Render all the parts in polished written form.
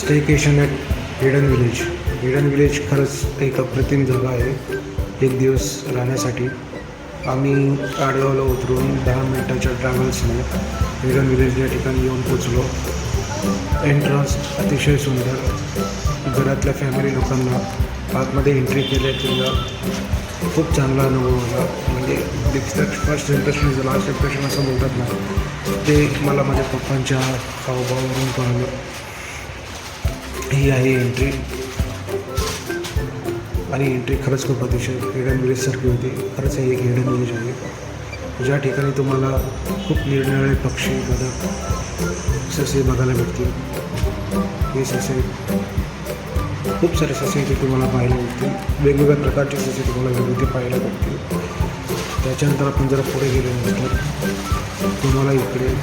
Staycation at hidden village. Hidden village खरंच एक अप्रतिम जागा आहे एक दिवस राहण्यासाठी. आम्ही आडगावला उतरून 10 मिनटाच्या ट्रॅव्हल्सने हिडन विलेज या ठिकाणी येऊन पोचलो. एंट्रन्स अतिशय सुंदर. घरातल्या फॅमिली लोकांना आतमध्ये एंट्री केल्या खूप चांगला अनुभव आला. म्हणजे first impression is last impression असं बोलतात ना, ते मला माझ्या पप्पांच्या हावभावावरून कळलं. ही आहे एंट्री आणि एंट्री खरंच खूप अतिशय हिडन विलेजसारखी होती. खरंच हे एक हिडन विलेज आहे ज्या ठिकाणी तुम्हाला खूप निरनिराळे पक्षी, बदक, ससे बघायला भेटतील. हे ससे, खूप सारे ससे इथे तुम्हाला पाहायला भेटतील. वेगवेगळ्या प्रकारचे ससे तुम्हाला वेगवेगळे पाहायला भेटतील. त्याच्यानंतर आपण जरा पुढे गेल्यानंतर तुम्हाला इकडे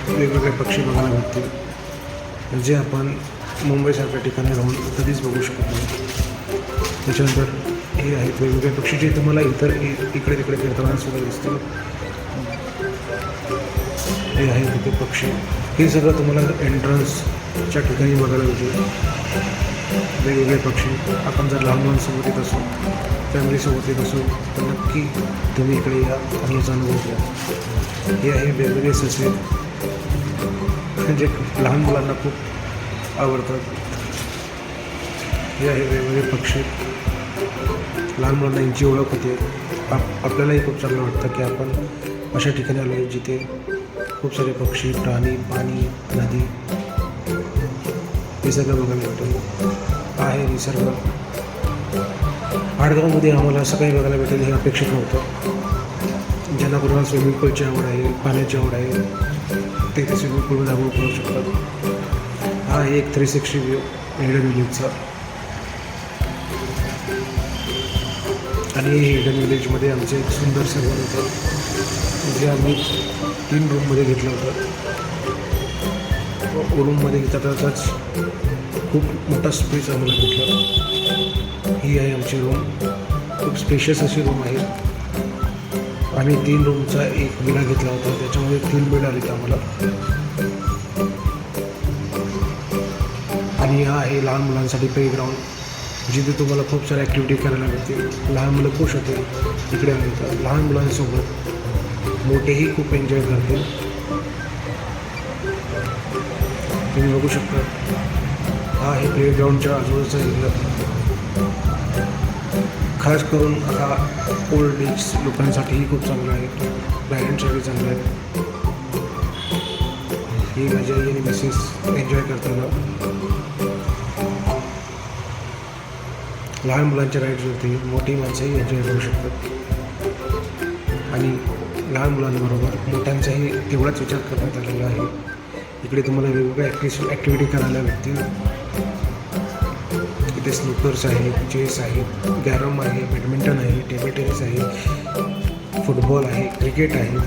वेगवेगळे पक्षी बघायला भेटतील जे आपण मुंबईसारख्या ठिकाणी राहून कधीच बघू शकत नाही. त्याच्यानंतर हे आहेत वेगवेगळे पक्षी जे तुम्हाला इकडे तिकडे फिरताना सुद्धा दिसतील. हे आहेत तिथे पक्षी. हे सगळं तुम्हाला एंट्रन्सच्या ठिकाणी बघायला भेटेल. वेगवेगळे पक्षी. आपण जर लहान मुलांसोबत येत असू, फॅमिलीसोबत येत असू तर नक्की तुम्ही इकडे या आणि याचा अनुभव घ्या. हे आहे वेगवेगळे ससे जे लहान मुलांना खूप आवडतात. हे आहे वेगवेगळे पक्षी. लहान मुलांना यांची ओळख होते. आपल्यालाही खूप चांगलं वाटतं की आपण अशा ठिकाणी आलो आहे जिथे खूप सारे पक्षी, प्राणी, पाणी, नदी हे सगळं बघायला भेटेल. आहे निसर्ग. आडगावमध्ये आम्हाला असं काही बघायला भेटेल हे अपेक्षित नव्हतं. ज्यांना कोणाला स्विमिंग पूलची आवड आहे, पाण्याची आवड आहे, ते ते स्विमिंग पूलमध्ये आंघोळ करू शकतात. हा एक 360 व्ह्यू हिडन विलेजचा. आणि हिडन विलेजमध्ये आमचं एक सुंदरसं घर होतं जे आम्ही 3 रूममध्ये घेतलं होतं. रूममध्ये घेतातच खूप मोठा स्पेस आम्हाला भेटला. ही आहे आमची रूम. खूप स्पेशियस अशी रूम आहे. आम्ही 3 रूमचा एक विला घेतला होता. त्याच्यामध्ये 3 बेड आले आम्हाला. आणि हा आहे लहान मुलांसाठी प्लेग्राऊंड जिथे तुम्हाला खूप साऱ्या ॲक्टिव्हिटी करायला मिळतील. लहान मुलं खुश होते इकडे आले. लहान मुलांसोबत मोठेही खूप एन्जॉय करतील. तुम्ही बघू शकता. हा आहे प्लेग्राऊंडच्या आजूबाजूचा एरिया. खास करून हा ओल्ड एज लोकांसाठीही खूप चांगला आहे. पॅरेंट्ससाठी चांगला आहे. ही माझी आई आणि मिसेस एन्जॉय करताना लहान मुलांच्या राईड्सवरती मोठी माणसंही एन्जॉय करू शकतात. आणि लहान मुलांबरोबर मोठ्यांचाही तेवढाच विचार करण्यात आलेला आहे. इकडे तुम्हाला वेगवेगळ्या ॲक्टिव्हिटी करायला भेटतील. इथे स्नूकर्स आहे, चेस आहे, कॅरम आहे, बॅडमिंटन आहे, टेबल टेनिस आहे, फुटबॉल आहे, क्रिकेट आहे.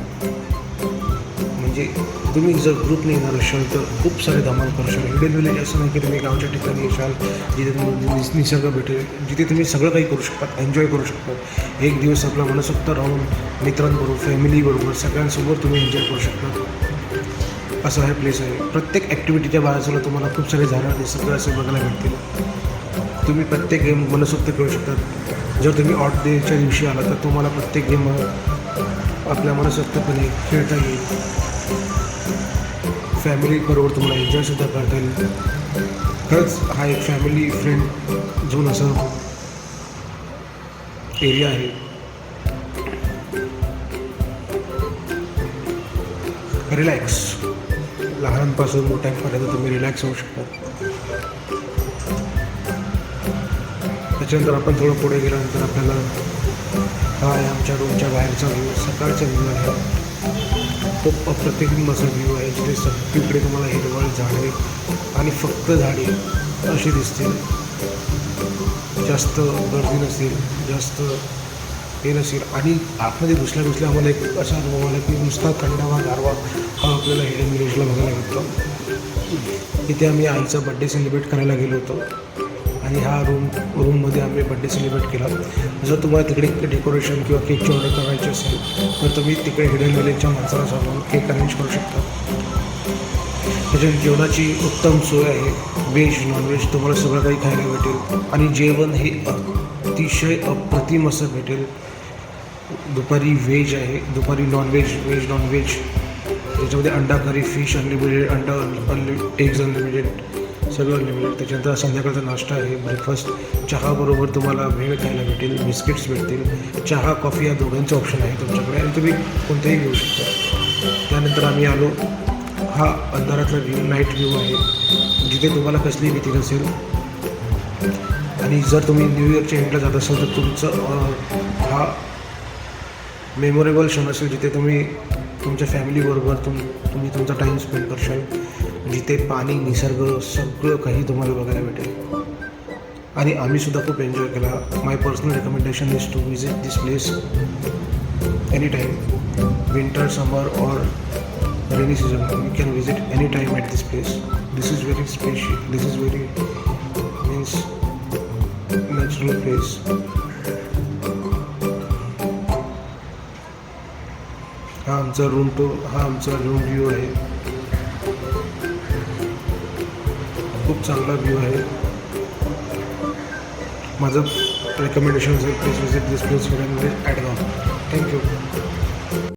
म्हणजे तुम्ही जर ग्रुपने येणार असाल तर खूप सारे धमाल करू शकाल. हिडन विलेज असं नाही की तुम्ही गावच्या ठिकाणी येशाल जिथे तुम्हाला निसर्ग भेटेल, जिथे तुम्ही सगळं काही करू शकतात, एन्जॉय करू शकतात. एक दिवस आपला मनसोक्त राहून मित्रांबरोबर, फॅमिलीबरोबर सगळ्यांसोबत तुम्ही एन्जॉय करू शकतात. असं हा प्लेस आहे. प्रत्येक ॲक्टिव्हिटीच्या बाजूला तुम्हाला खूप सारे झाडं निसर्ग असे बघायला भेटतील. तुम्ही प्रत्येक गेम मनसोक्त खेळू शकतात. जर तुम्ही ऑड डेच्या दिवशी आला तर तुम्हाला प्रत्येक गेम आपल्या मनसोक्तपणे खेळता येईल. फॅमिलीबरोबर तुम्हाला एन्जॉयसुद्धा करता येईल. खरंच हा एक फॅमिली फ्रेंड झोन असा एरिया आहे. रिलॅक्स. लहानांपासून मोठ्यांपर्यंत तुम्ही रिलॅक्स होऊ शकता. त्याच्यानंतर आपण थोडं पुढे गेल्यानंतर आपल्याला हा आहे आमच्या रूमच्या बाहेरचा व्ह्यू. सकाळचा व्ह्यू आहे. खूप अप्रतिम असा व्ह्यू आहे जिथे सगळीकडे तुम्हाला हिरवळ, झाडे आणि फक्त झाडे अशी दिसतील. जास्त गर्दी नसेल, जास्त हे नसेल. आणि आतमध्ये घुसल्या आम्हाला एक असा अनुभव आला की नुसता थंडावा, गारवा हा आपल्याला हिडन विलेजला बघायला भेटतो. इथे आम्ही आईचा बड्डे सेलिब्रेट करायला गेलो होतो आणि हा रूममध्ये आम्ही बड्डे सेलिब्रेट केला. जर तुम्हाला तिकडे डेकोरेशन किंवा केकची ऑर्डर करायची असेल तर तुम्ही तिकडे हिडन विलेजच्या माणसाला सांगून केक अरेंज करू शकता. त्याच्यात जेवणाची उत्तम सोय आहे. व्हेज नॉनव्हेज तुम्हाला सगळं काही खायला भेटेल आणि जेवण हे अतिशय अप्रतिम असं भेटेल. दुपारी व्हेज आहे, दुपारी नॉनव्हेज, व्हेज नॉनव्हेज, त्याच्यामध्ये अंडा करी, फिश अनलिमिटेड, अंडा एग्ज अनलिमिटेड, सगळं अनलिमिटेड. त्याच्यानंतर संध्याकाळचा नाश्ता आहे, ब्रेकफास्ट, चहाबरोबर तुम्हाला भेळ खायला भेटेल, बिस्किट्स भेटतील. चहा कॉफी या दोघांचं ऑप्शन आहे तुमच्याकडे आणि तुम्ही कोणतेही घेऊ शकता. त्यानंतर आम्ही आलो, हा अंधारातला व्ह्यू, नाईट व्ह्यू आहे, जिथे तुम्हाला कसलीही भीती नसेल. आणि जर तुम्ही न्यू इयरच्या एंडला जात असाल तर तुमचं हा मेमोरेबल क्षण असेल, जिथे तुम्ही तुमच्या फॅमिलीबरोबर तुम्ही तुमचा टाईम स्पेंड करशाल, जिथे पाणी, निसर्ग, सगळं काही तुम्हाला बघायला भेटेल. आणि आम्हीसुद्धा खूप एन्जॉय केला. My personal recommendation is to visit this place any time, winter, summer और rainy season. You can visit any time at this place. This is very special, this is very means natural place. हा आमचा room tour, हा आमचा room view आहे. खूप चांगला view आहे. माझं रेकमेंडेशन असेल, please visit this place at all. Thank you.